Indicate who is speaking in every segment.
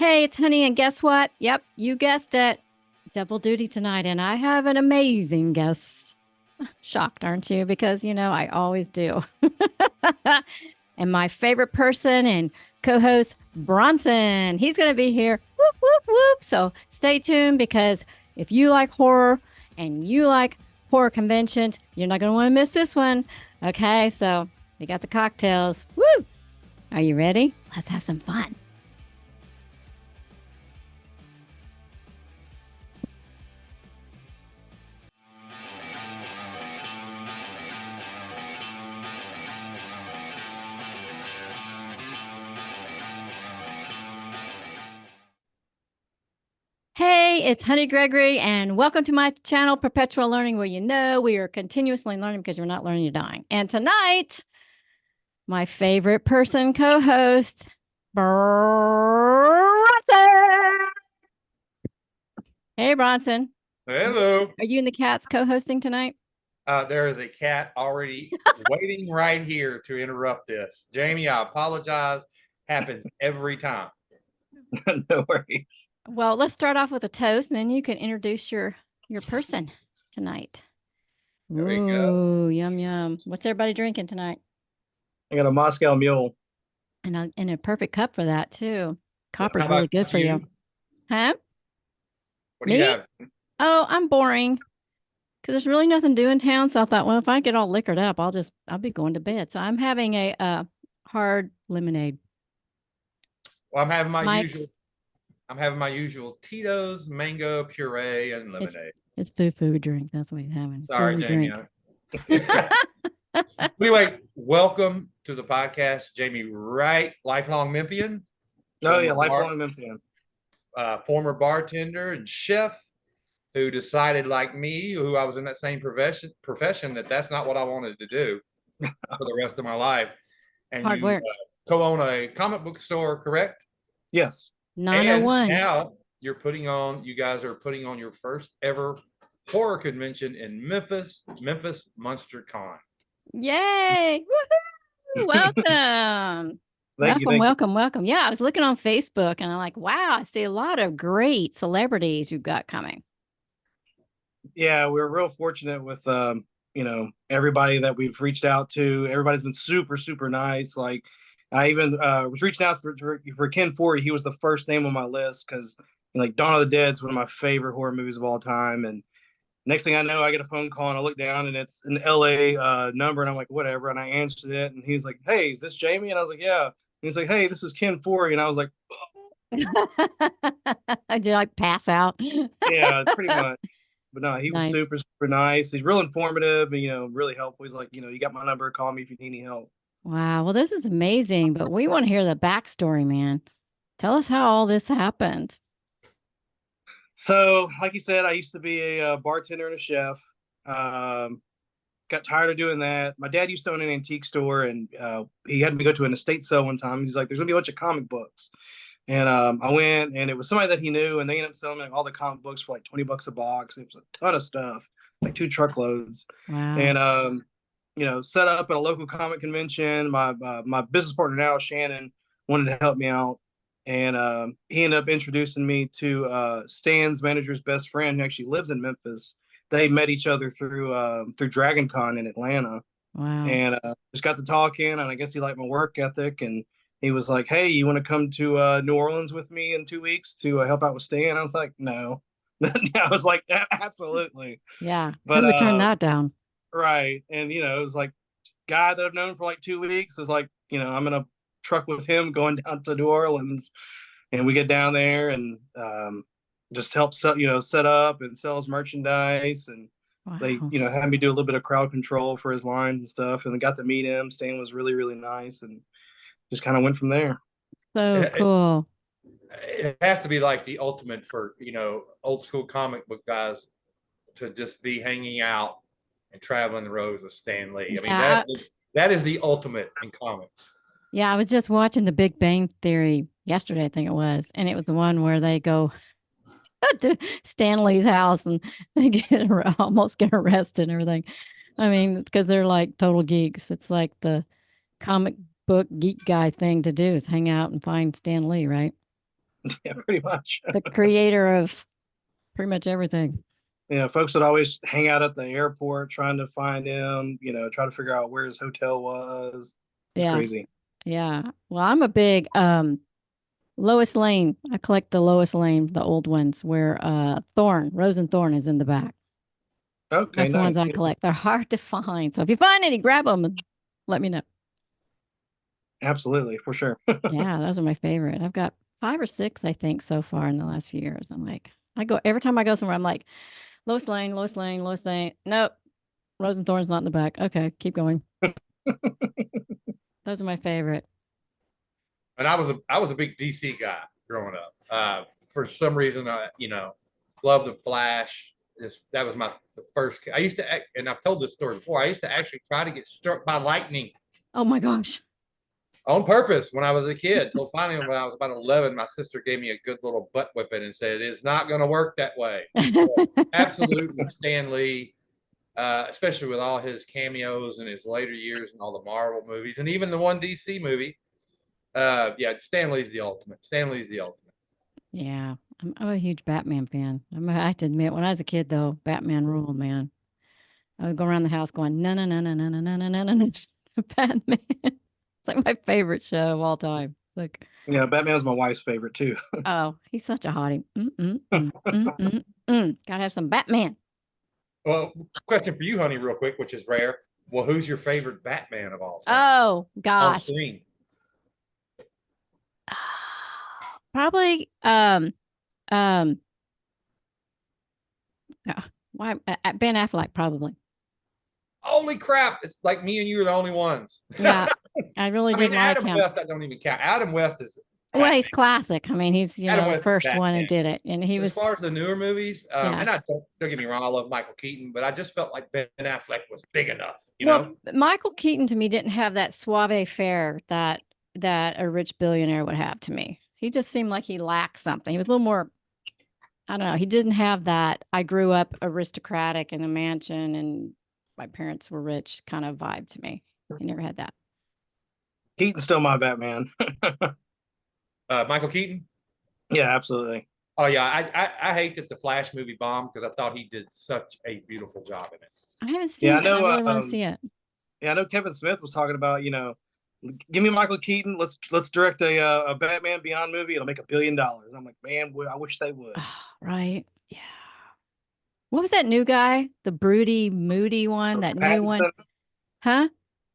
Speaker 1: Hey, it's Honey, and guess what? Yep, you guessed it. Double duty tonight, and I have an amazing guest. Shocked, aren't you? Because, I always do. And my favorite person and co host, Bronson. He's going to be here. Whoop, whoop, whoop. So stay tuned because if you like horror and you like horror conventions, you're not going to want to miss this one. Okay, so we got the cocktails. Woo! Are you ready? Let's have some fun. Hey, it's Honey Gregory, and welcome to my channel, Perpetual Learning, where we are continuously learning because we're not learning, you're dying. And tonight, my favorite person co-host, Bronson. Hey, Bronson.
Speaker 2: Hello.
Speaker 1: Are you and the cats co-hosting tonight?
Speaker 2: There is a cat already waiting right here to interrupt this. Jamie, I apologize. Happens every time.
Speaker 3: No worries.
Speaker 1: Well, let's start off with a toast, and then you can introduce your person tonight.
Speaker 2: There we go.
Speaker 1: Ooh, yum, yum. What's everybody drinking tonight?
Speaker 3: I got a Moscow Mule.
Speaker 1: And a perfect cup for that, too. Copper's
Speaker 2: How
Speaker 1: really
Speaker 2: about
Speaker 1: good for you. Huh?
Speaker 2: What do you have?
Speaker 1: Oh, I'm boring. Because there's really nothing to do in town. So I thought, well, if I get all liquored up, I'll be going to bed. So I'm having a hard lemonade.
Speaker 2: Well, I'm having my usual Tito's mango puree and lemonade.
Speaker 1: It's food drink. That's what he's having.
Speaker 2: Sorry, Jamie. Anyway, welcome to the podcast, Jaime Wright, lifelong Memphian.
Speaker 3: Lifelong Memphian.
Speaker 2: Former bartender and chef who decided, like me, who I was in that same profession, that's not what I wanted to do for the rest of my life. And
Speaker 1: hard work.
Speaker 2: Co-own a comic book store, correct?
Speaker 3: Yes.
Speaker 1: 901.
Speaker 2: And now you guys are putting on your first ever horror convention in Memphis Monster Con.
Speaker 1: Yay! Woohoo! Welcome. Welcome. Yeah, I was looking on Facebook and I'm like, wow, I see a lot of great celebrities you've got coming.
Speaker 3: Yeah, we're real fortunate with everybody that we've reached out to. Everybody's been super, super nice. Like I even was reaching out for Ken Foree. He was the first name on my list because Dawn of the Dead is one of my favorite horror movies of all time. And next thing I know, I get a phone call and I look down and it's an LA number and I'm like, whatever. And I answered it and he was like, hey, is this Jamie? And I was like, yeah. And he's like, hey, this is Ken Foree. And I was like,
Speaker 1: did I pass out?
Speaker 3: Yeah, pretty much. But no, he was super, super nice. He's real informative and, really helpful. He's like, you got my number, call me if you need any help.
Speaker 1: Wow. Well, this is amazing, but we want to hear the backstory, man. Tell us how all this happened.
Speaker 3: So, like you said, I used to be a bartender and a chef. Got tired of doing that. My dad used to own an antique store, and he had me go to an estate sale one time. He's like, there's going to be a bunch of comic books. And I went, and it was somebody that he knew, and they ended up selling all the comic books for like $20 a box. It was a ton of stuff, like 2 truckloads.
Speaker 1: Wow.
Speaker 3: And set up at a local comic convention. My business partner now, Shannon, wanted to help me out, and he ended up introducing me to Stan's manager's best friend, who actually lives in Memphis. They met each other through Dragon Con in Atlanta.
Speaker 1: Wow.
Speaker 3: And just got to talking, and I guess he liked my work ethic, and he was like, hey, you want to come to New Orleans with me in 2 weeks to help out with Stan? I was like, no. I was like, absolutely.
Speaker 1: Yeah. But who would turn that down?
Speaker 3: Right. And, it was like, guy that I've known for like 2 weeks is like, I'm going to truck with him going down to New Orleans. And we get down there and just help set up and sell his merchandise. And
Speaker 1: wow.
Speaker 3: They, had me do a little bit of crowd control for his lines and stuff. And I got to meet him. Stan was really, really nice. And just kind of went from there.
Speaker 1: So cool.
Speaker 2: It has to be like the ultimate for, old school comic book guys to just be hanging out and traveling the roads with Stan Lee. I mean, that is the ultimate in comics.
Speaker 1: Yeah, I was just watching The Big Bang Theory yesterday, I think it was. And it was the one where they go to Stan Lee's house and they almost get arrested and everything. I mean, because they're like total geeks. It's like the comic book geek guy thing to do is hang out and find Stan Lee, right?
Speaker 3: Yeah, pretty much.
Speaker 1: The creator of pretty much everything.
Speaker 3: Yeah, folks would always hang out at the airport trying to find him, try to figure out where his hotel was. It's crazy.
Speaker 1: Yeah. Well, I'm a big Lois Lane. I collect the Lois Lane, the old ones where Rose and Thorn is in the back.
Speaker 3: Okay,
Speaker 1: that's the ones I collect. They're hard to find. So if you find any, grab them and let me know.
Speaker 3: Absolutely, for sure.
Speaker 1: Yeah, those are my favorite. I've got 5 or 6, I think, so far in the last few years. I'm like, every time I go somewhere, I'm like, Lois Lane, Lois Lane, Lois Lane. Nope. Rose and Thorn's not in the back. Okay, keep going. Those are my favorite.
Speaker 2: And I was a big DC guy growing up. For some reason, loved the Flash. That was the first. I used to, and I've told this story before. I used to actually try to get struck by lightning.
Speaker 1: Oh my gosh!
Speaker 2: On purpose when I was a kid. Till finally, when I was about 11, my sister gave me a good little butt whipping and said, "It's not going to work that way." Absolutely, Stan Lee. Especially with all his cameos in his later years and all the Marvel movies and even the one DC movie. Stan Lee's the ultimate. Stan Lee's the ultimate.
Speaker 1: Yeah, I'm a huge Batman fan. I have to admit, when I was a kid, though, Batman ruled, man. I would go around the house going, no, no, no, no, no, no, no, no, no, no, Batman. It's like my favorite show of all time. Like,
Speaker 3: yeah, Batman's my wife's favorite too.
Speaker 1: Oh, he's such a hottie. Gotta have some Batman.
Speaker 2: Well, question for you, honey, real quick, which is rare. Well, who's your favorite Batman of all time?
Speaker 1: Oh gosh.
Speaker 2: On screen.
Speaker 1: Probably Ben Affleck, probably.
Speaker 2: Holy crap, it's like me and you are the only ones.
Speaker 1: Yeah, I really did like
Speaker 2: Adam
Speaker 1: him.
Speaker 2: West, I don't even count. Adam West is
Speaker 1: Well, he's classic. I mean, he's the first one who
Speaker 2: Batman.
Speaker 1: did it, and he was.
Speaker 2: As far as the newer movies, and I don't get me wrong, I love Michael Keaton, but I just felt like Ben Affleck was big enough. You know,
Speaker 1: Michael Keaton to me didn't have that suave fare that a rich billionaire would have to me. He just seemed like he lacked something. He was a little more. I don't know. He didn't have that. I grew up aristocratic in a mansion, and my parents were rich kind of vibe to me. He never had that.
Speaker 3: Keaton's still my Batman.
Speaker 2: Michael Keaton?
Speaker 3: Yeah, absolutely.
Speaker 2: Oh yeah, I hate that the Flash movie bombed because I thought he did such a beautiful job in it.
Speaker 1: I haven't seen it. I really want to see it.
Speaker 3: Yeah, I know Kevin Smith was talking about, give me Michael Keaton. Let's direct a Batman Beyond movie. It'll make $1 billion. I'm like, man, I wish they would.
Speaker 1: Right? Yeah. What was that new guy? The broody, moody one. That new one? Huh?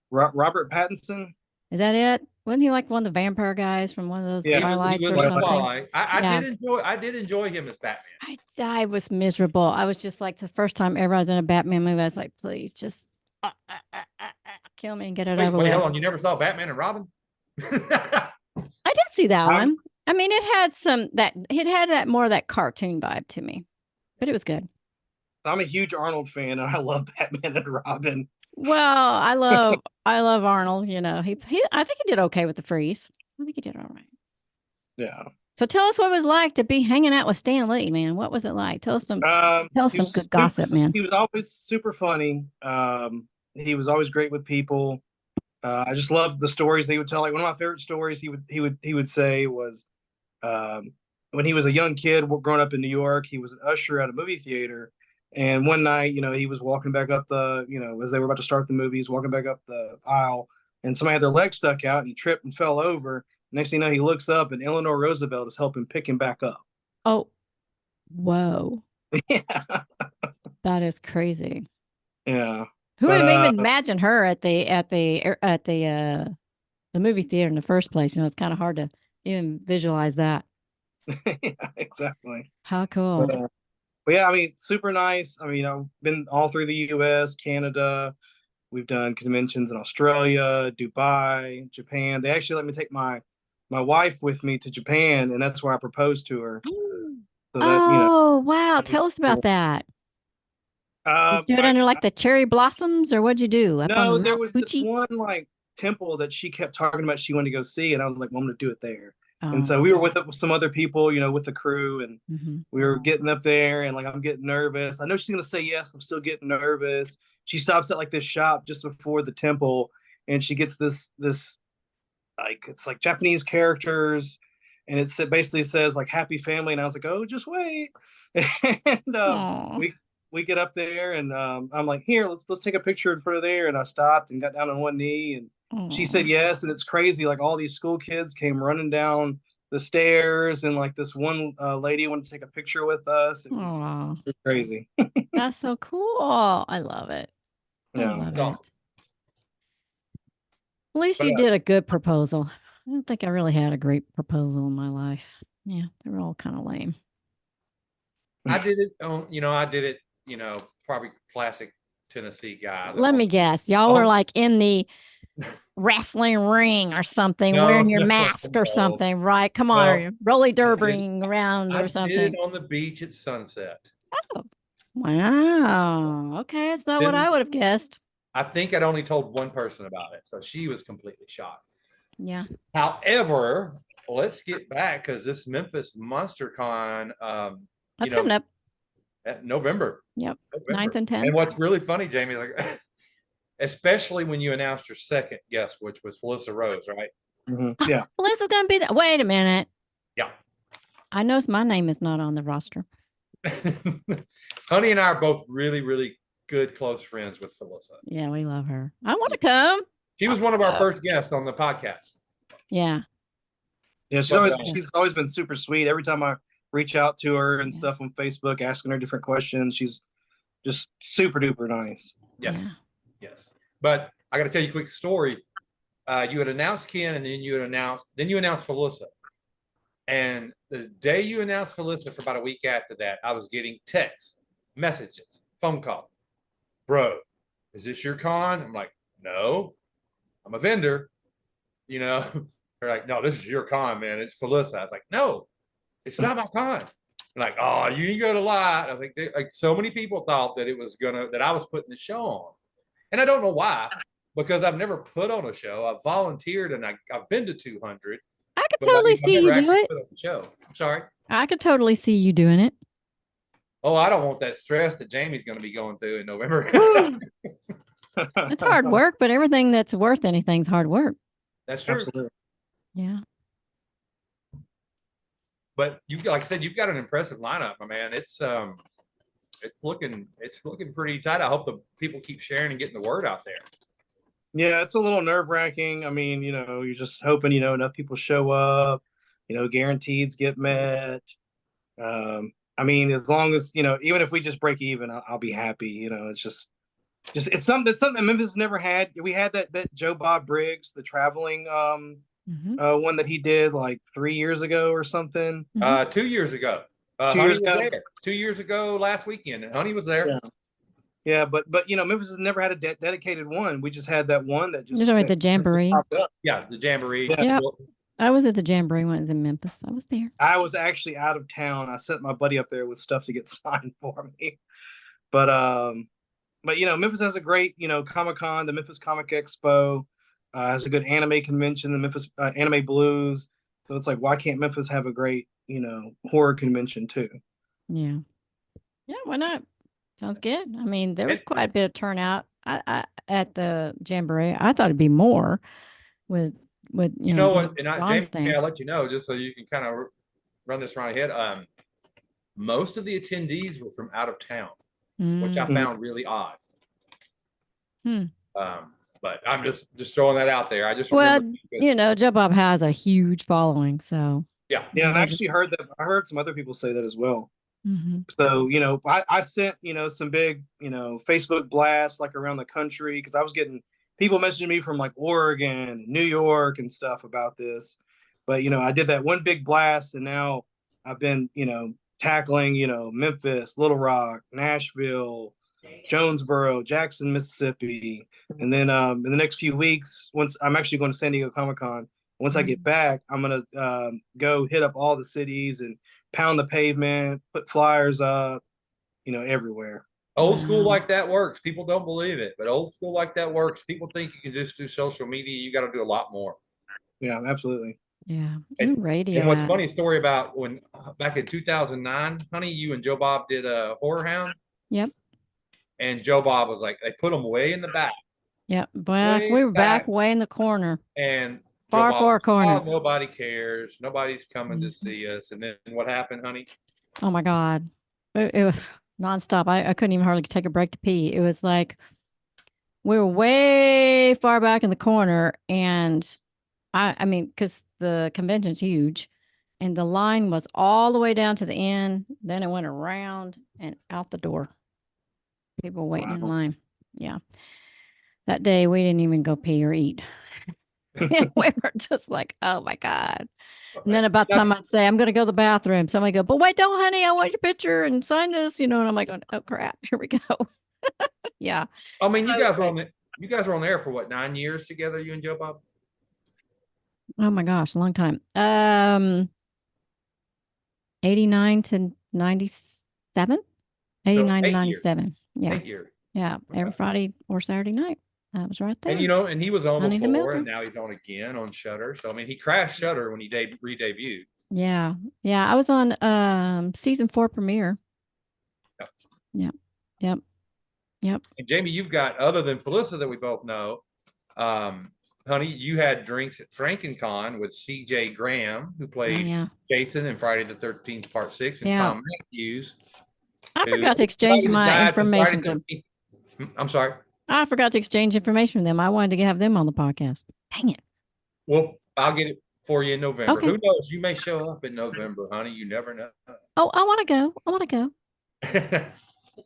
Speaker 3: Robert Pattinson.
Speaker 1: Is that it? Wasn't he like one of the vampire guys from one of those Twilights or something?
Speaker 2: Twilight. I did enjoy him as Batman.
Speaker 1: I was miserable. I was just like, the first time ever I was in a Batman movie, I was like, please just kill me and get it over with.
Speaker 2: Hold on. You never saw Batman and Robin?
Speaker 1: I did see that one. I mean, it had that more of that cartoon vibe to me, but it was good.
Speaker 3: I'm a huge Arnold fan, and I love Batman and Robin.
Speaker 1: Well, I love Arnold. I think he did okay with the Freeze. I think he did all right.
Speaker 3: Yeah.
Speaker 1: So tell us what it was like to be hanging out with Stan Lee, man. What was it like? Tell us some good gossip, man.
Speaker 3: He was always super funny. He was always great with people. I just loved the stories they would tell. Like one of my favorite stories he would say was when he was a young kid growing up in New York, he was an usher at a movie theater. And one night, he was walking back up as they were about to start the movie, he's walking back up the aisle, and somebody had their leg stuck out, and he tripped and fell over. Next thing you know, he looks up, and Eleanor Roosevelt is helping pick him back up.
Speaker 1: Oh, whoa!
Speaker 3: Yeah,
Speaker 1: that is crazy.
Speaker 3: Yeah,
Speaker 1: who would even imagine her at the movie theater in the first place? It's kind of hard to even visualize that.
Speaker 3: Yeah, exactly.
Speaker 1: How cool.
Speaker 3: But yeah, I mean, super nice. I mean, I've been all through the US, Canada. We've done conventions in Australia, Dubai, Japan. They actually let me take my wife with me to Japan, and that's where I proposed to her.
Speaker 1: So wow. Tell us about that. Did you do it under like the cherry blossoms, or what'd you do?
Speaker 3: No, there was this one like temple that she kept talking about she wanted to go see, and I was like, well, I'm going to do it there. And so we were with some other people, with the crew, and we were getting up there, and like I'm getting nervous. I know she's gonna say yes. I'm still getting nervous. She stops at like this shop just before the temple, and she gets this like it's like Japanese characters, and it basically says like happy family, and I was like, oh, just wait. And we get up there, and I'm like, here, let's take a picture in front of there. And I stopped and got down on one knee, and she said yes. And it's crazy, like all these school kids came running down the stairs, and like this one lady wanted to take a picture with us. It was crazy.
Speaker 1: That's so cool. I love it. I love it.
Speaker 2: Awesome.
Speaker 1: At least you did a good proposal. I don't think I really had a great proposal in my life. Yeah, they were all kind of lame.
Speaker 2: I did it on, probably classic Tennessee guy.
Speaker 1: Let me guess. Y'all were like in the wrestling ring or something, wearing your mask or something, right? Come on, roller derbying around or something.
Speaker 2: I did it on the beach at sunset.
Speaker 1: Oh, wow. Okay, it's not what I would have guessed.
Speaker 2: I think I'd only told one person about it, so she was completely shocked.
Speaker 1: Yeah.
Speaker 2: However, let's get back, because this Memphis Monster Con,
Speaker 1: that's coming up
Speaker 2: at November.
Speaker 1: Yep. 9th and 10th.
Speaker 2: And what's really funny, Jamie, like, especially when you announced your second guest, which was Felissa Rose, right?
Speaker 3: Mm-hmm. Yeah.
Speaker 1: Felissa's gonna be there. Wait a minute.
Speaker 2: Yeah.
Speaker 1: I noticed my name is not on the roster.
Speaker 2: Honey and I are both really, really good close friends with Felissa.
Speaker 1: Yeah, we love her. I want to come.
Speaker 2: She was one of our first guests on the podcast.
Speaker 1: Yeah.
Speaker 3: Yeah, she's always been super sweet. Every time I reach out to her and stuff on Facebook, asking her different questions, she's just super duper nice.
Speaker 2: Yes. Yeah. Yes. But I got to tell you a quick story. You had announced Ken, and then you announced Felissa. And the day you announced Felissa, for about a week after that, I was getting texts, messages, phone calls. Bro, is this your con? I'm like, no, I'm a vendor. They're like, no, this is your con, man. It's Felissa. I was like, no, it's not my con. They're like, oh, you ain't gonna lie. I was like so many people thought that that I was putting the show on. And I don't know why, because I've never put on a show. I've volunteered, and I've been to 200.
Speaker 1: I could totally see you do it.
Speaker 2: Show. I'm sorry.
Speaker 1: I could totally see you doing it.
Speaker 2: Oh, I don't want that stress that Jamie's going to be going through in November.
Speaker 1: It's hard work, but everything that's worth anything's hard work.
Speaker 2: That's true.
Speaker 3: Absolutely.
Speaker 1: Yeah.
Speaker 2: But like I said, you've got an impressive lineup, my man. It's looking pretty tight. I hope the people keep sharing and getting the word out there.
Speaker 3: Yeah, it's a little nerve-wracking. I mean, you're just hoping, enough people show up, guaranteeds get met. I mean, as long as, even if we just break even, I'll be happy. It's something Memphis has never had. We had that Joe Bob Briggs, the traveling one that he did like 3 years ago or something.
Speaker 2: 2 years ago.
Speaker 3: 2 years ago.
Speaker 2: 2 years ago last weekend, and Honey was there.
Speaker 3: Yeah, but Memphis has never had a dedicated one. We just had that one that just
Speaker 1: at the Jamboree.
Speaker 2: Yeah, the Jamboree.
Speaker 1: Yeah. I was at the Jamboree when it was in Memphis. I was there.
Speaker 3: I was actually out of town. I sent my buddy up there with stuff to get signed for me. But Memphis has a great, Comic-Con, the Memphis Comic Expo, has a good anime convention, the Memphis Anime Blues. So it's like, why can't Memphis have a great, horror convention too?
Speaker 1: Yeah. Yeah, why not? Sounds good. I mean, there was quite a bit of turnout at the Jamboree. I thought it'd be more with
Speaker 2: you know what, and Jamie, I'll let you know just so you can kind of run this right ahead. Most of the attendees were from out of town, which I found really odd. But I'm just throwing that out there. I just
Speaker 1: Joe Bob has a huge following, so
Speaker 3: yeah. And I actually heard that. I heard some other people say that as well. So I sent some big Facebook blasts like around the country, because I was getting people messaging me from like Oregon, New York, and stuff about this. But I did that one big blast, and now I've been tackling Memphis, Little Rock, Nashville, Jonesboro, Jackson, Mississippi, and then in the next few weeks, once I'm actually going to San Diego Comic-Con. Once I get back, I'm gonna go hit up all the cities and pound the pavement, put flyers up, everywhere.
Speaker 2: Old school like that works. People don't believe it, but old school like that works. People think you can just do social media. You got to do a lot more.
Speaker 3: Yeah, absolutely.
Speaker 1: Yeah, and radio.
Speaker 2: And what's funny story about when back in 2009, Honey, you and Joe Bob did a Horror Hound.
Speaker 1: Yep.
Speaker 2: And Joe Bob was like, they put them way in the back.
Speaker 1: Yep. Well, we were back way in the corner.
Speaker 2: And
Speaker 1: far corner.
Speaker 2: Oh, nobody cares. Nobody's coming to see us. And then what happened, honey?
Speaker 1: Oh my God. It was nonstop. I couldn't even hardly take a break to pee. It was like we were way far back in the corner. And I mean, because the convention's huge and the line was all the way down to the end. Then it went around and out the door. People waiting in line. Yeah. That day we didn't even go pee or eat. We were just like, oh my God. And then about the time I'd say, I'm going to go to the bathroom, somebody go, but wait, don't, honey, I want your picture and sign this, and I'm like, oh crap, here we go. Yeah.
Speaker 2: I mean, you guys were on there for what, 9 years together, you and Joe Bob?
Speaker 1: Oh my gosh, a long time. 89 to 97? 89 to 97. Yeah.
Speaker 2: 8 years.
Speaker 1: Yeah. Okay. Every Friday or Saturday night. I was right there.
Speaker 2: And and he was on before, and now he's on again on Shudder. So I mean, he crashed Shudder when he re-debuted. Yeah,
Speaker 1: I was on season 4 premiere. Yep.
Speaker 2: And Jamie, you've got, other than Felissa that we both know, honey, you had drinks at FrankenCon with C.J. Graham, who played Jason in Friday the 13th Part 6, and Tom Matthews.
Speaker 1: I forgot to exchange my information with them.
Speaker 2: I'm sorry.
Speaker 1: I forgot to exchange information with them. I wanted to have them on the podcast. Dang it.
Speaker 2: Well, I'll get it for you in November.
Speaker 1: Okay.
Speaker 2: Who knows? You may show up in November, honey. You never know.
Speaker 1: Oh, I want to go.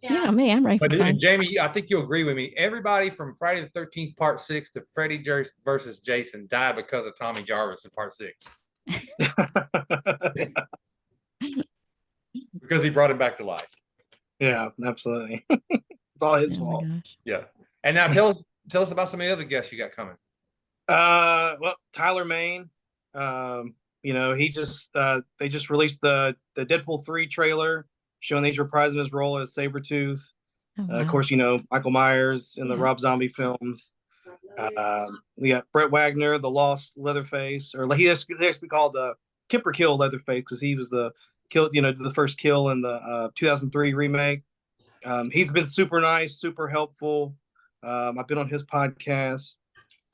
Speaker 1: You know me, I'm ready for fun.
Speaker 2: Jamie, I think you'll agree with me. Everybody from Friday the 13th Part 6 to Freddy versus Jason died because of Tommy Jarvis in Part 6. Because he brought him back to life.
Speaker 3: Yeah, absolutely. It's all his fault.
Speaker 2: Yeah. And now tell us about some of the other guests you got coming.
Speaker 3: Well, Tyler Mane. He just they just released the Deadpool 3 trailer showing he's reprising his role as Sabretooth. Oh, wow. Of course, Michael Myers in the Rob Zombie films. We got Brett Wagner, the Lost Leatherface, or he has to be called the Kipper Kill Leatherface because he was the first kill in the 2003 remake. He's been super nice, super helpful. I've been on his podcast.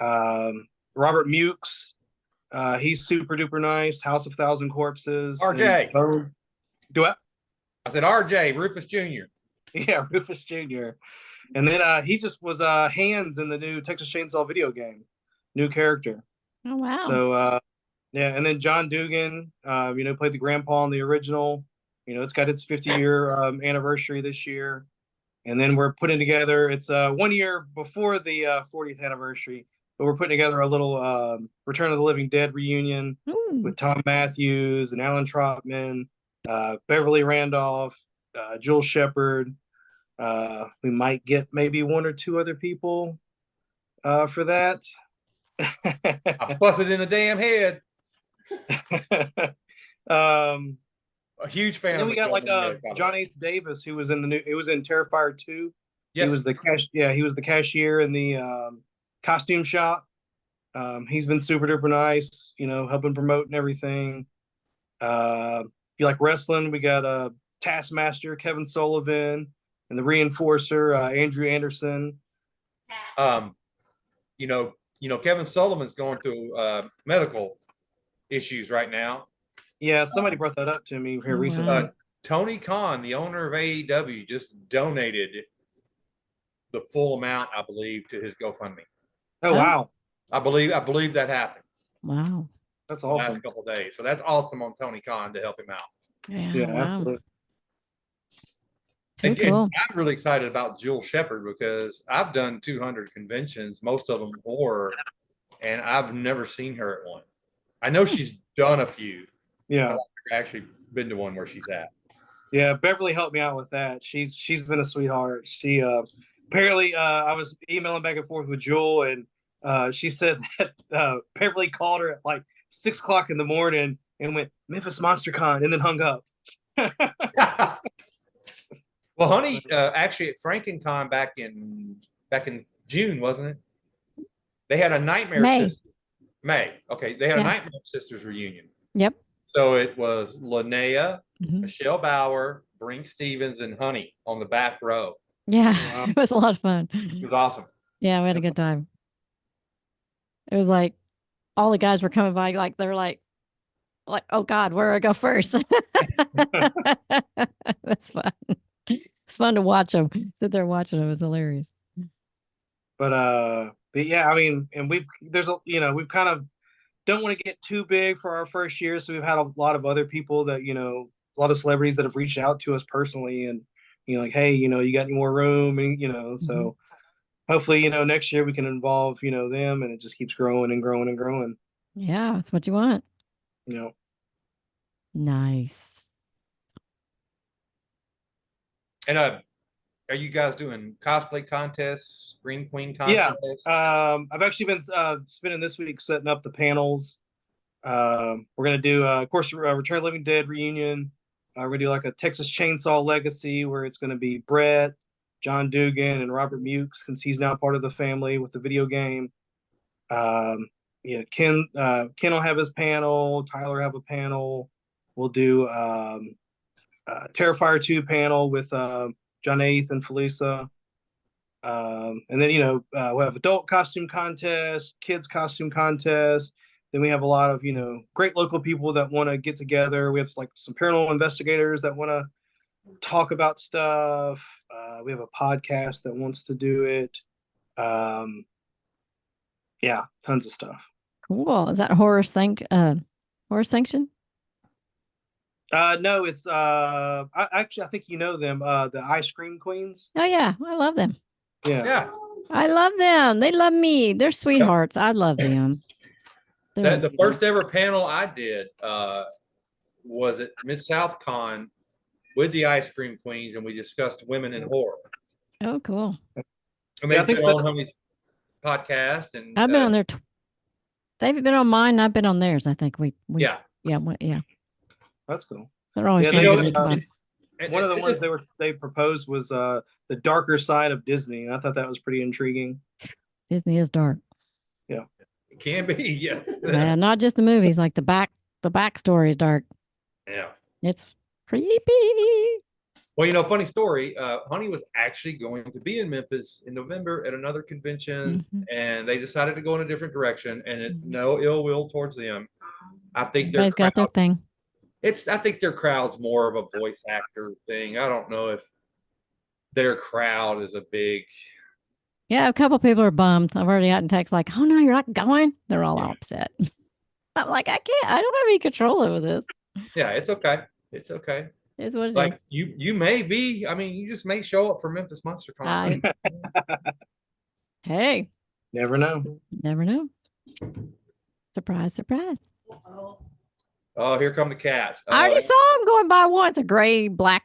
Speaker 3: Robert Mukes, he's super duper nice. House of Thousand Corpses.
Speaker 2: RJ.
Speaker 3: Do I?
Speaker 2: I said RJ, Rufus Jr.
Speaker 3: Yeah, Rufus Jr. And then he just was Hans in the new Texas Chainsaw video game. New character.
Speaker 1: Oh, wow.
Speaker 3: So, and then John Dugan, played the grandpa in the original. It's got its 50-year anniversary this year. And then we're putting together, it's 1 year before the 40th anniversary, but we're putting together a little Return of the Living Dead reunion with Tom Matthews and Alan Trotman, Beverly Randolph, Joel Shepard. We might get maybe one or two other people for that.
Speaker 2: I busted in the damn head. A huge fan.
Speaker 3: And then we got John H. Davis, who was in Terrifier 2.
Speaker 2: Yes.
Speaker 3: He was the cashier in the costume shop. He's been super duper nice, helping promote and everything. If you like wrestling, we got Taskmaster Kevin Sullivan and the Reinforcer Andrew Anderson.
Speaker 2: Kevin Sullivan's going through medical issues right now.
Speaker 3: Yeah, somebody brought that up to me here recently.
Speaker 2: Tony Khan, the owner of AEW, just donated the full amount, I believe, to his GoFundMe.
Speaker 3: Oh, wow.
Speaker 2: I believe that happened.
Speaker 1: Wow.
Speaker 3: That's awesome.
Speaker 2: Last couple of days. So that's awesome on Tony Khan to help him out.
Speaker 3: Yeah, wow.
Speaker 2: And I'm really excited about Joel Shepard because I've done 200 conventions, most of them horror, and I've never seen her at one. I know she's done a few.
Speaker 3: Yeah,
Speaker 2: I've actually been to one where she's at.
Speaker 3: Yeah, Beverly helped me out with that. She's been a sweetheart. She apparently I was emailing back and forth with Jewel, and she said that Beverly called her at like 6 o'clock in the morning and went Memphis Monster Con and then hung up.
Speaker 2: Well, honey, actually at FrankenCon back in June, wasn't it? They had a Nightmare Sisters. May. Okay, they had a Nightmare Sisters reunion.
Speaker 1: Yep.
Speaker 2: So it was Linnea, Michelle Bauer, Brink Stevens, and Honey on the back row.
Speaker 1: Yeah, it was a lot of fun.
Speaker 2: It was awesome.
Speaker 1: Yeah, we had a good time. It was like all the guys were coming by, like they're like, oh God, where do I go first? That's fun. It's fun to watch them. Sit there watching them. It was hilarious.
Speaker 3: But yeah, I mean, and we've kind of don't want to get too big for our first year, so we've had a lot of other people that a lot of celebrities that have reached out to us personally, and like, hey, you got any more room, and so hopefully next year we can involve them, and it just keeps growing and growing and growing.
Speaker 1: Yeah, that's what you want. Nice.
Speaker 2: And are you guys doing cosplay contests, Green Queen contests?
Speaker 3: Yeah. I've actually been spending this week setting up the panels. We're gonna do, of course, Return of the Living Dead reunion. We're gonna do like a Texas Chainsaw Legacy, where it's gonna be Brett, John Dugan, and Robert Mukes, since he's now part of the family with the video game. Yeah, Ken will have his panel. Tyler have a panel. We'll do Terrifier 2 panel with John Aith and Felisa. And then we'll have adult costume contest, kids costume contest. Then we have a lot of great local people that want to get together. We have like some paranormal investigators that want to talk about stuff. We have a podcast that wants to do it. Yeah, tons of stuff.
Speaker 1: Cool. Is that horror sanction?
Speaker 3: No, it's I think you know them, the Ice Cream Queens.
Speaker 1: Oh yeah, I love them.
Speaker 3: Yeah.
Speaker 1: I love them. They love me. They're sweethearts. I love them.
Speaker 2: The first ever panel I did was at Mid-South Con with the Ice Cream Queens, and we discussed women in horror.
Speaker 1: Oh, cool.
Speaker 2: I mean, I think on Homie's podcast, and
Speaker 1: I've been on their. They've been on mine. And I've been on theirs. I think we.
Speaker 2: Yeah.
Speaker 3: That's cool.
Speaker 1: They're always trying to make fun.
Speaker 3: One of the ones they proposed was the darker side of Disney, and I thought that was pretty intriguing.
Speaker 1: Disney is dark.
Speaker 3: Yeah,
Speaker 2: it can be. Yes.
Speaker 1: Yeah, not just the movies. Like the backstory is dark.
Speaker 2: Yeah,
Speaker 1: it's creepy.
Speaker 2: Well, funny story. Honey was actually going to be in Memphis in November at another convention, and they decided to go in a different direction. And no ill will towards them. I think
Speaker 1: they've got their thing.
Speaker 2: I think their crowd's more of a voice actor thing. I don't know if their crowd is a big.
Speaker 1: Yeah, a couple people are bummed. I've already gotten texts like, "Oh no, you're not going." They're all upset. I'm like, I can't. I don't have any control over this.
Speaker 2: Yeah, it's okay. It's okay.
Speaker 1: It's what it
Speaker 2: like
Speaker 1: is.
Speaker 2: You may be. I mean, you just may show up for Memphis Monster Con.
Speaker 1: Hey,
Speaker 3: never know.
Speaker 1: Never know. Surprise, surprise.
Speaker 2: Oh, here come the cats.
Speaker 1: I already saw them going by once. A grayish black.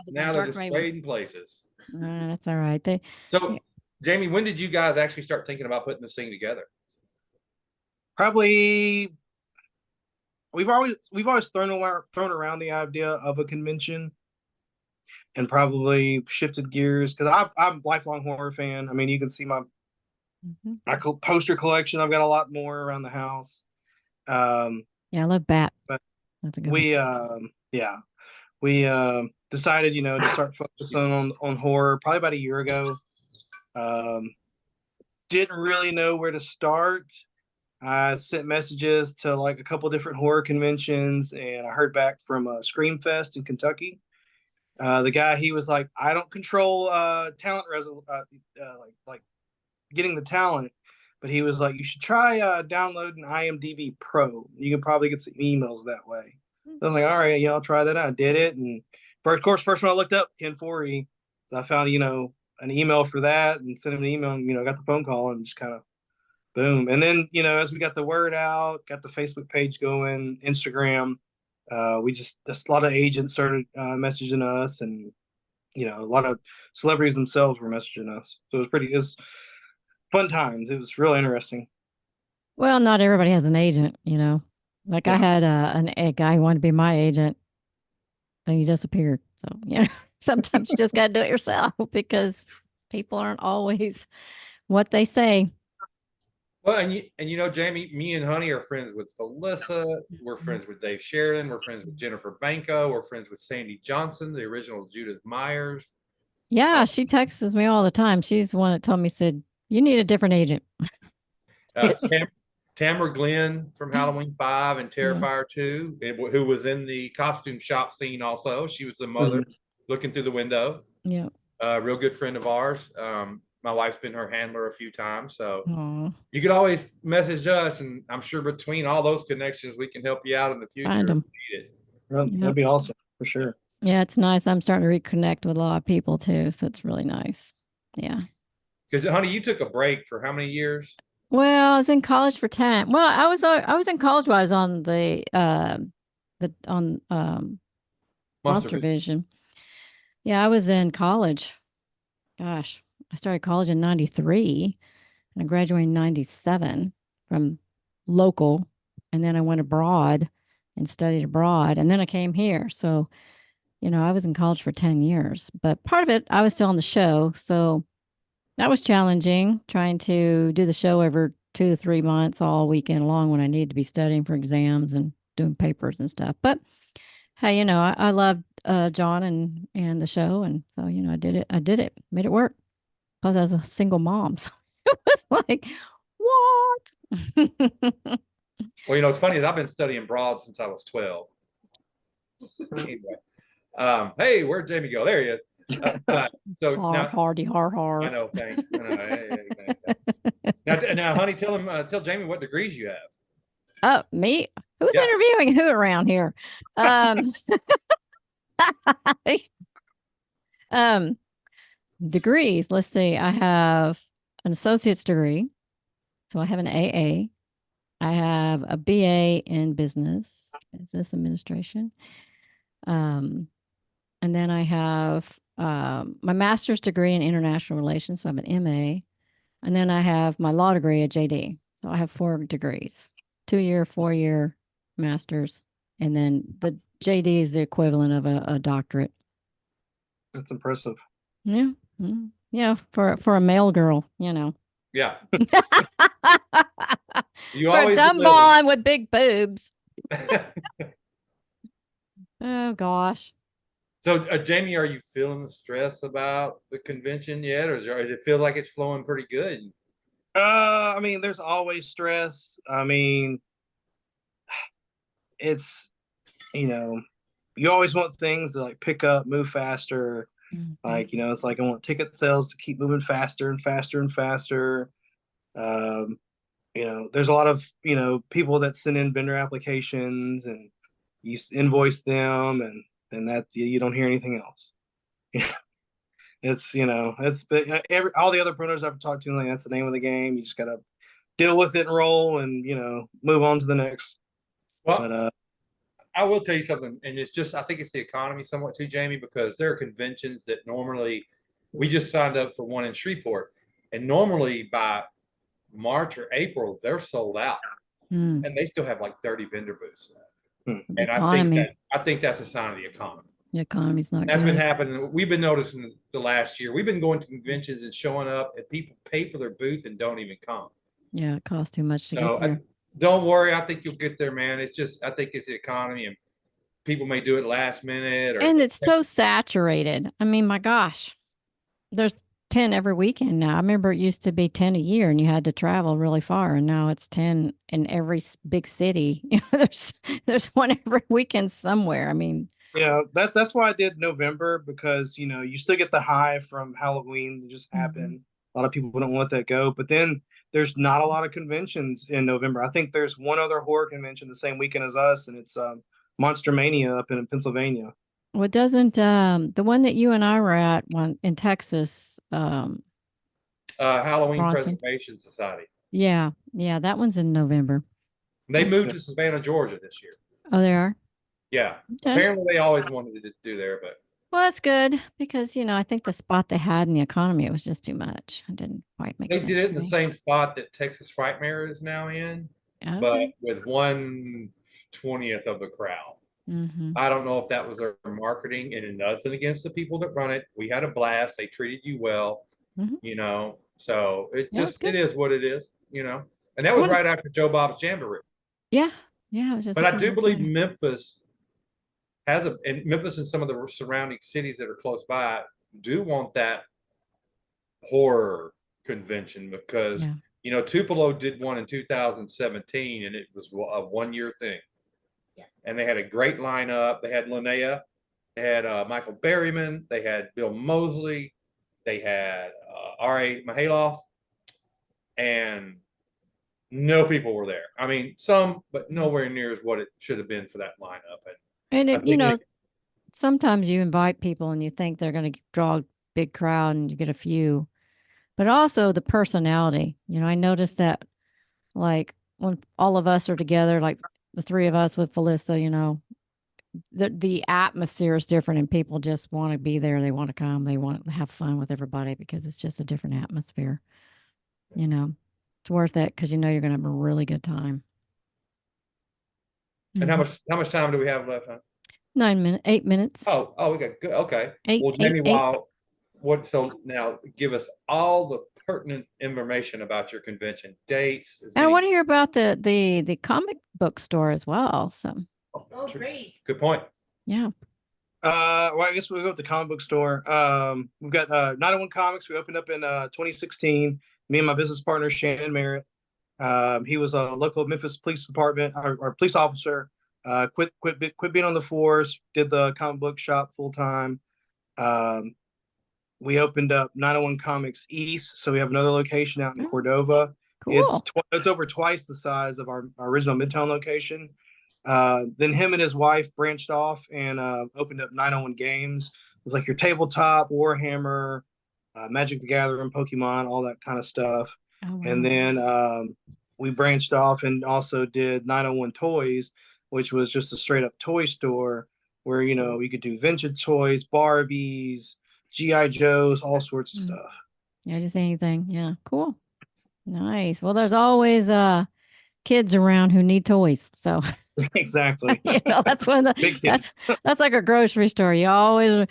Speaker 2: Now they're just trading places.
Speaker 1: That's all right.
Speaker 2: So, Jamie, when did you guys actually start thinking about putting this thing together?
Speaker 3: Probably, we've always thrown around the idea of a convention, and probably shifted gears because I'm a lifelong horror fan. I mean, you can see my poster collection. I've got a lot more around the house.
Speaker 1: Yeah, I love Bat.
Speaker 3: But
Speaker 1: that's a good
Speaker 3: one. We decided, to start focusing on horror probably about a year ago. Didn't really know where to start. I sent messages to like a couple different horror conventions, and I heard back from Scream Fest in Kentucky. The guy, he was like, I don't control talent like getting the talent. But he was like, you should try downloading IMDb Pro. You can probably get some emails that way. So I'm like, all right, I'll try that out. I did it. And first one I looked up, Ken Forey. So I found, an email for that and sent him an email and, got the phone call and just kind of boom. And then, as we got the word out, got the Facebook page going, Instagram, just a lot of agents started messaging us, and, a lot of celebrities themselves were messaging us. So it was fun times. It was real interesting.
Speaker 1: Well, not everybody has an agent, Like I had a guy who wanted to be my agent, then he disappeared. So sometimes you just got to do it yourself because people aren't always what they say.
Speaker 2: Well, and Jamie, me and Honey are friends with Felisa. We're friends with Dave Sheridan. We're friends with Jennifer Banco. We're friends with Sandy Johnson, the original Judith Myers.
Speaker 1: Yeah, she texts me all the time. She's the one that told me, said, you need a different agent.
Speaker 2: Tamara Glenn from Halloween 5 and Terrifier 2, who was in the costume shop scene also. She was the mother looking through the window.
Speaker 1: Yeah.
Speaker 2: Real good friend of ours. My wife's been her handler a few times. So you could always message us, and I'm sure between all those connections, we can help you out in the future.
Speaker 1: Find them.
Speaker 3: That'd be awesome for sure.
Speaker 1: Yeah, it's nice. I'm starting to reconnect with a lot of people too, so it's really nice. Yeah.
Speaker 2: Because, honey, you took a break for how many years?
Speaker 1: Well, I was in college for 10. Well, I was in college while I was on the Monster Vision. Yeah, I was in college. Gosh, I started college in 93 and I graduated in 97 from local, and then I went abroad and studied abroad, and then I came here. So, I was in college for 10 years, but part of it I was still on the show, so that was challenging, trying to do the show every 2 to 3 months all weekend long when I needed to be studying for exams and doing papers and stuff. But hey, I loved John and the show, and so I did it, made it work. Plus, I was a single mom, so it was like, what?
Speaker 2: Well, it's funny is I've been studying broad since I was 12. Anyway, hey, where'd Jamie go? There he is. So
Speaker 1: hardy.
Speaker 2: I know, thanks. Now, honey, tell Jamie what degrees you have.
Speaker 1: Oh, me? Who's interviewing who around here? Degrees. Let's see. I have an associate's degree. So I have an AA. I have a BA in business administration. And then I have my master's degree in international relations. So I have an MA. And then I have my law degree at JD. So I have 4 degrees, 2-year, 4-year master's. And then the JD is the equivalent of a doctorate.
Speaker 3: That's impressive.
Speaker 1: Yeah. Yeah. For a male girl,
Speaker 2: Yeah.
Speaker 1: You for always a dumb blonde with big boobs. Oh gosh.
Speaker 2: So Jamie, are you feeling the stress about the convention yet, or does it feel like it's flowing pretty good?
Speaker 3: I mean, there's always stress. I mean, it's you always want things to like pick up, move faster. Like, it's like I want ticket sales to keep moving faster and faster and faster. There's a lot of, people that send in vendor applications and you invoice them and that you don't hear anything else. It's, all the other printers I've talked to, like, that's the name of the game. You just got to deal with it and roll and, move on to the next.
Speaker 2: Well, but, I will tell you something, and it's just, I think it's the economy somewhat too, Jamie, because there are conventions that normally, we just signed up for one in Shreveport, and normally by March or April, they're sold out, and they still have like 30 vendor booths. And I think that's a sign of the economy.
Speaker 1: The economy's not
Speaker 2: That's
Speaker 1: good.
Speaker 2: Been happening. We've been noticing the last year. We've been going to conventions and showing up, and people pay for their booth and don't even come.
Speaker 1: Yeah, it costs too much to get there.
Speaker 2: Don't worry. I think you'll get there, man. It's just, I think it's the economy, and people may do it last minute.
Speaker 1: And it's so saturated. I mean, my gosh, there's 10 every weekend now. I remember it used to be 10 a year and you had to travel really far. And now it's 10 in every big city. There's one every weekend somewhere. I mean,
Speaker 3: yeah, that's why I did November, because, you still get the high from Halloween that just happened. A lot of people don't let that go. But then there's not a lot of conventions in November. I think there's one other horror convention the same weekend as us, and it's Monster Mania up in Pennsylvania.
Speaker 1: Well, doesn't the one that you and I were at in Texas,
Speaker 2: Halloween Preservation Society.
Speaker 1: Yeah, that one's in November.
Speaker 2: They moved to Savannah, Georgia this year.
Speaker 1: Oh, they are?
Speaker 2: Yeah. Okay. Apparently they always wanted to do there, but
Speaker 1: well, that's good, because I think the spot they had in the economy, it was just too much. It didn't quite make sense.
Speaker 2: They did it in the same spot that Texas Frightmare is now in, but with 1/20th of the crowd. I don't know if that was their marketing, and nothing against the people that run it. We had a blast. They treated you well, so it is what it is, and that was right after Joe Bob's Jamboree.
Speaker 1: Yeah. It was just.
Speaker 2: But I do believe Memphis and Memphis and some of the surrounding cities that are close by do want that horror convention, because You know, Tupelo did one in 2017, and it was a 1-year thing.
Speaker 4: Yeah.
Speaker 2: And they had a great lineup. They had Linnea, they had Michael Berryman, they had Bill Moseley, they had R.A. Mihailoff, and no people were there. I mean, some, but nowhere near as what it should have been for that lineup.
Speaker 1: And it, you know, sometimes you invite people and you think they're going to draw a big crowd and you get a few, but also the personality. You know, I noticed that like when all of us are together, like the three of us with Felissa, you know, the atmosphere is different and people just want to be there. They want to come. They want to have fun with everybody because it's just a different atmosphere. You know, it's worth it because you know you're going to have a really good time.
Speaker 2: And how much time do we have left? Huh?
Speaker 1: 8 minutes.
Speaker 2: Oh, we got good. Okay.
Speaker 1: Well,
Speaker 2: Jamie, so now give us all the pertinent information about your convention dates.
Speaker 1: And I want to hear about the comic book store as well. So.
Speaker 4: Oh, great.
Speaker 2: Good point.
Speaker 1: Yeah.
Speaker 3: Well, I guess we'll go with the comic book store. We've got 901 Comics. We opened up in 2016. Me and my business partner, Shannon Merritt. He was a local Memphis Police Department, our police officer. Quit being on the force. Did the comic book shop full time. We opened up 901 Comics East, so we have another location out in Cordova.
Speaker 1: Cool.
Speaker 3: It's over twice the size of our original Midtown location. Then him and his wife branched off and opened up 901 Games. It was like your tabletop, Warhammer, Magic the Gathering, Pokemon, all that kind of stuff. Oh, wow. And then we branched off and also did 901 Toys, which was just a straight up toy store where, you know, you could do vintage toys, Barbies, G.I. Joes, all sorts of stuff.
Speaker 1: Yeah, just anything. Yeah, cool. Nice. Well, there's always kids around who need toys. So
Speaker 3: exactly.
Speaker 1: You know, that's one of the that's like a grocery store. You always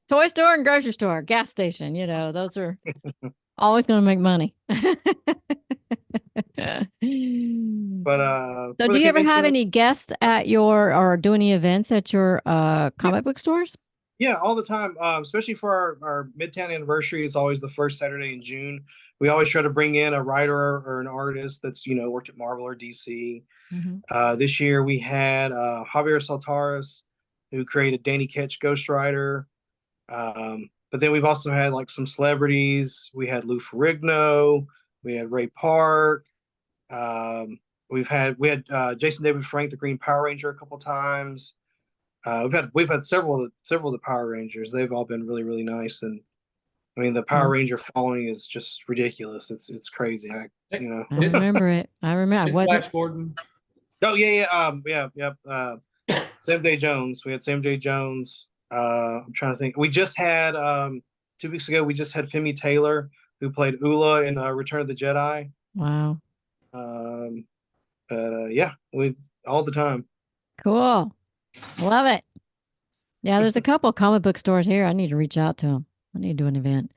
Speaker 1: toy store and grocery store, gas station, you know, those are always going to make money.
Speaker 3: But
Speaker 1: so do you ever have any guests at your or do any events at your comic book stores?
Speaker 3: Yeah, all the time. Especially for our Midtown anniversary, it's always the first Saturday in June. We always try to bring in a writer or an artist that's, you know, worked at Marvel or DC. Mm-hmm. This year we had Javier Saltaris, who created Danny Ketch Ghost Rider. But then we've also had like some celebrities. We had Lou Ferrigno. We had Ray Park. We had Jason David Frank, the Green Power Ranger, a couple times. We've had several of the Power Rangers. They've all been really, really nice. And I mean, the Power Ranger following is just ridiculous. It's crazy. I
Speaker 1: remember it. I remember.
Speaker 2: Flash Gordon.
Speaker 3: Oh yeah. Sam J. Jones. We had Sam J. Jones. I'm trying to think. We just had 2 weeks ago. We just had Femi Taylor, who played Ula in Return of the Jedi.
Speaker 1: Wow.
Speaker 3: Yeah, we all the time.
Speaker 1: Cool. Love it. Yeah, there's a couple of comic book stores here. I need to reach out to them. I need to do an event.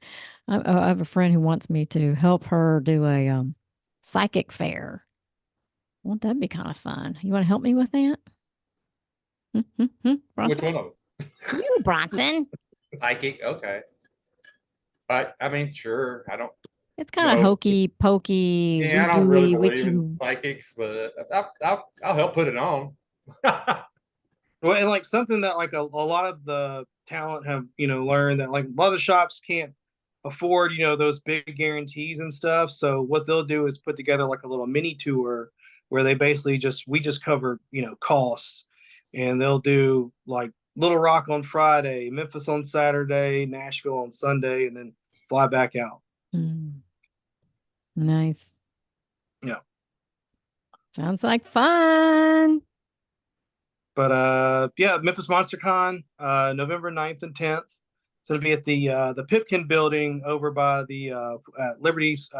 Speaker 1: I have a friend who wants me to help her do a psychic fair. Won't that be kind of fun? You want to help me with that?
Speaker 2: Which one of them?
Speaker 1: You, Bronson.
Speaker 2: Psychic, okay. I mean, sure. I don't.
Speaker 1: It's kind of hokey pokey.
Speaker 2: Yeah, I don't really believe in psychics, but I'll help put it on.
Speaker 3: Well, and like something that like a lot of the talent have, you know, learned that like a lot of the shops can't afford, you know, those big guarantees and stuff. So what they'll do is put together like a little mini tour where they basically we just cover, you know, costs, and they'll do like Little Rock on Friday, Memphis on Saturday, Nashville on Sunday, and then fly back out.
Speaker 1: Nice.
Speaker 3: Yeah.
Speaker 1: Sounds like fun.
Speaker 3: But yeah, Memphis Monster Con, November 9th and 10th. It's going to be at the Pipkin building over by the Liberty's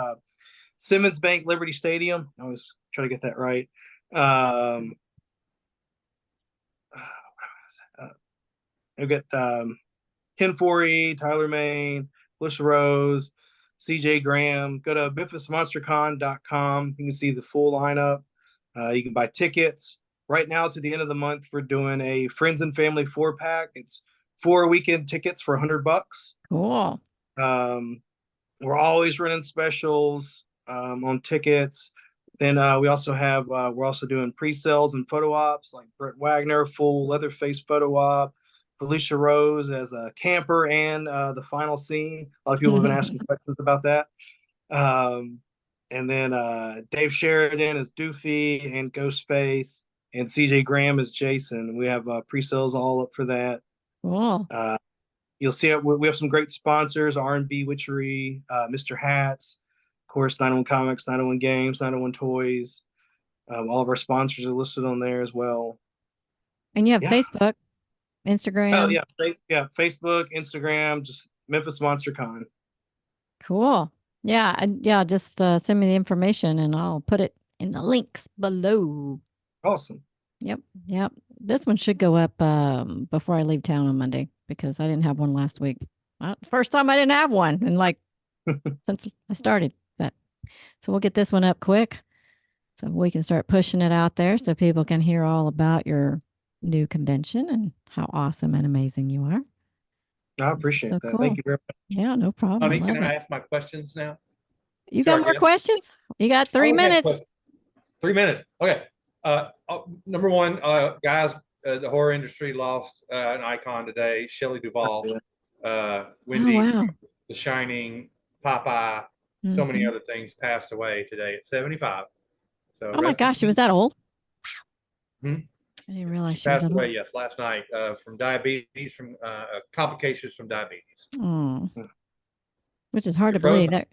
Speaker 3: Simmons Bank Liberty Stadium. I always try to get that right. We've got Ken Forey, Tyler Main, Melissa Rose, CJ Graham. Go to memphismonstercon.com. You can see the full lineup. You can buy tickets. Right now, to the end of the month, we're doing a Friends and Family 4-pack. It's 4 weekend tickets for $100.
Speaker 1: Cool.
Speaker 3: We're always running specials. on tickets. Then we also have we're also doing pre-sales and photo ops, like Brett Wagner full Leatherface photo op, Felicia Rose as a camper, and the final scene. A lot of people have been asking questions about that. And then Dave Sheridan as Doofy and Ghostface, and CJ Graham as Jason. We have pre-sales all up for that.
Speaker 1: Cool.
Speaker 3: You'll see we have some great sponsors: R&B Witchery, Mr. Hats, of course, 901 Comics, 901 Games, 901 Toys. All of our sponsors are listed on there as well.
Speaker 1: And you have Facebook, Instagram.
Speaker 3: Oh yeah, Facebook, Instagram, just Memphis Monster Con.
Speaker 1: Cool. Yeah, yeah. Just send me the information, and I'll put it in the links below.
Speaker 3: Awesome.
Speaker 1: Yep. This one should go up before I leave town on Monday, because I didn't have one last week. First time I didn't have one, and like since I started. But so we'll get this one up quick, so we can start pushing it out there, so people can hear all about your new convention and how awesome and amazing you are.
Speaker 3: I appreciate that.
Speaker 1: Cool.
Speaker 3: Thank you very much.
Speaker 1: Yeah, no problem.
Speaker 2: Honey, can I ask my questions now?
Speaker 1: You got more questions? You got 3 minutes.
Speaker 2: 3 minutes. Okay. Number one, guys, the horror industry lost an icon today. Shelley Duvall, Wendy, The Shining, Popeye, so many other things passed away today at 75. So,
Speaker 1: oh my gosh, she was that old?
Speaker 2: Hmm?
Speaker 1: I didn't realize
Speaker 2: she passed away. Yes, last night from diabetes, from complications from diabetes.
Speaker 1: Oh, which is hard to believe. It's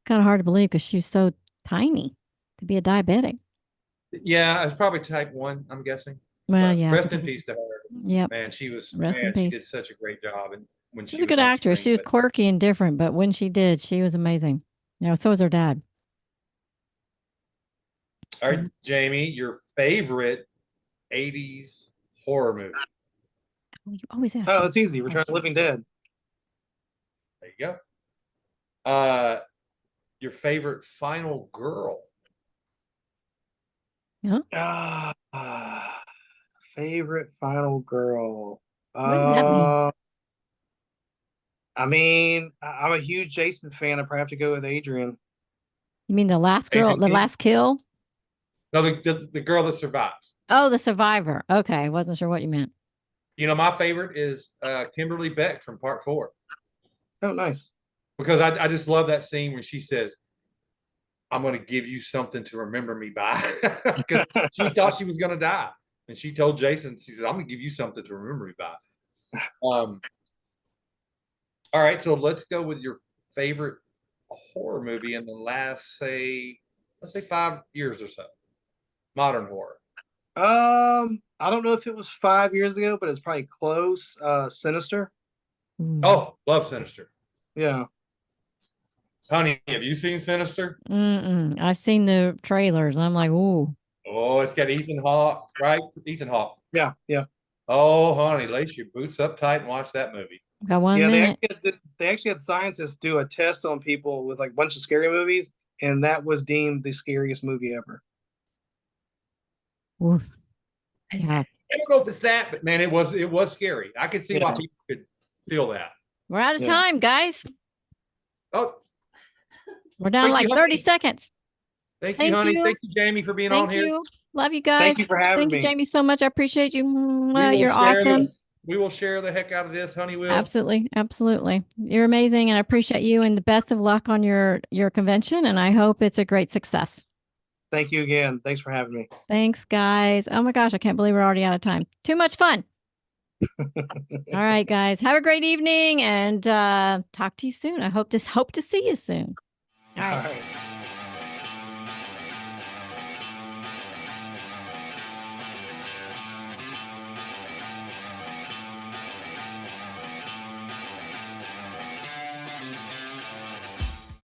Speaker 1: kind of hard to believe because she's so tiny to be a diabetic.
Speaker 2: Yeah, it's probably type 1, I'm guessing.
Speaker 1: Well, yeah.
Speaker 2: Rest in peace to her.
Speaker 1: Yeah,
Speaker 2: man, she was.
Speaker 1: Rest in peace.
Speaker 2: She did such a great job, and when
Speaker 1: she was a good actress. She was quirky and different, but when she did, she was amazing. You know, so was her dad.
Speaker 2: All right, Jamie, your favorite 80s horror movie?
Speaker 1: You always ask.
Speaker 3: Oh, it's easy. Return of the Living Dead.
Speaker 2: There you go. Your favorite final girl?
Speaker 1: Yeah.
Speaker 3: Favorite final girl.
Speaker 1: What does that mean?
Speaker 3: I mean, I'm a huge Jason fan. I probably have to go with Adrian.
Speaker 1: You mean the last girl, the last kill?
Speaker 2: No, the girl that survives.
Speaker 1: Oh, the survivor. Okay, I wasn't sure what you meant.
Speaker 2: You know, my favorite is Kimberly Beck from Part 4.
Speaker 3: Oh, nice.
Speaker 2: Because I just love that scene when she says, "I'm going to give you something to remember me by," because she thought she was going to die, and she told Jason, she said, "I'm going to give you something to remember me by." All right, so let's go with your favorite horror movie in the last, let's say 5 years or so. Modern horror.
Speaker 3: I don't know if it was 5 years ago, but it's probably close. Sinister.
Speaker 2: Oh, love Sinister.
Speaker 3: Yeah.
Speaker 2: Honey, have you seen Sinister?
Speaker 1: I've seen the trailers. I'm like, ooh.
Speaker 2: Oh, it's got Ethan Hawke, right? Ethan Hawke.
Speaker 3: Yeah.
Speaker 2: Oh, honey, lace your boots up tight and watch that movie.
Speaker 1: Got 1 minute.
Speaker 3: They actually had scientists do a test on people with like a bunch of scary movies, and that was deemed the scariest movie ever.
Speaker 1: Oof. Yeah.
Speaker 2: I don't know if it's that, but man, it was scary. I could see why people could feel that.
Speaker 1: We're out of time, guys.
Speaker 2: Oh,
Speaker 1: we're down like 30 seconds.
Speaker 2: Thank you, honey. Thank you, Jamie, for being on here.
Speaker 1: Thank you. Love you guys.
Speaker 3: Thank you for having me.
Speaker 1: Thank you, Jamie, so much. I appreciate you. You're awesome.
Speaker 2: We will share the heck out of this, honey. Will.
Speaker 1: Absolutely. You're amazing, and I appreciate you, and the best of luck on your convention, and I hope it's a great success.
Speaker 3: Thank you again. Thanks for having me.
Speaker 1: Thanks, guys. Oh my gosh, I can't believe we're already out of time. Too much fun. All right, guys. Have a great evening, and talk to you soon. I hope to see you soon. All right.